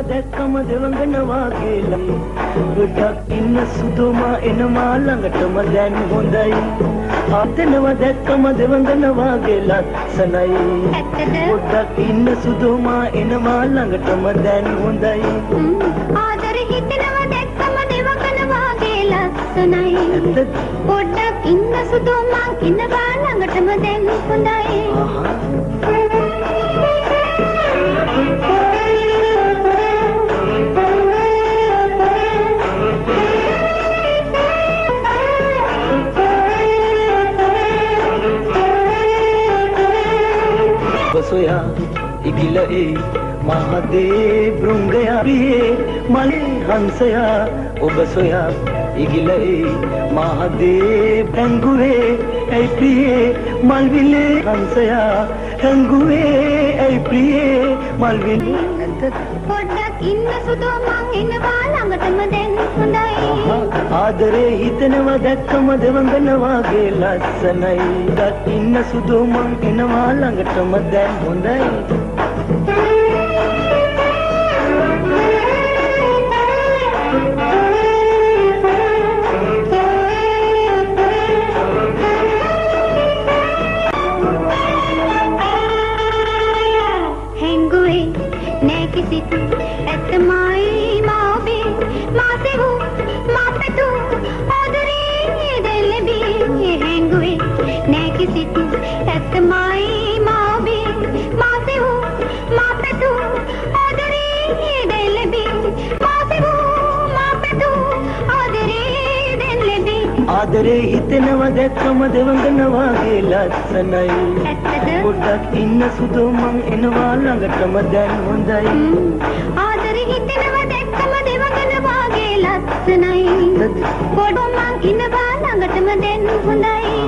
දැක්කම දෙවඟනවා කියලා ගොඩක් ඉන්න සුදුමා එනවා ළඟටම දැන් හොඳයි ආතනවා දැක්කම දෙවඟනවා කියලා සනයි ගොඩක් ඉන්න සුදුමා එනවා ළඟටම දැන් හොඳයි ආදරේ හිතෙනවා දැක්කම දෙවඟනවා කියලා සනයි ගොඩක් ඉන්න සුදුමා එනවා ළඟටම දැන් හොඳයි बसोया इगिला ए महादेव भृंगया प्रिये मले हंसया ओ बसोया इगिला ए महादेव हंगुवे ऐ प्रिये मलविले हंसया हंगुवे ऐ प्रिये मलविले පොඩ්ඩක් ඉන්න සුදෝ මං එනවා ළඟටම දැන් හොඳයි ආදරේ හිතෙනවා දැක්කම දෙවඟනවා ගේ ලස්සනයි ගත් ඉන්න සුදෝ මං එනවා ළඟටම දැන් හොඳයි किसी एतमाई मावे मासे हो मापे तू ओदरे दिल भी हैंगुए ने किसी तू एतमाई मावे मासे हो मापे तू ओदरे दिल भी मासे हो मापे तू ओदरे दिल भी ආදරේ හිතෙනවා දැක්කම දෙවඟනවා ගේ ලස්සනයි පොඩ්ඩක් ඉන්න සුදෝ මං එනවා ළඟටම දැන් හොඳයි ආදරේ හිතෙනවා දැක්කම දෙවඟනවා ගේ ලස්සනයි පොඩ්ඩක් මං ඉන්නවා ළඟටම දැන් හොඳයි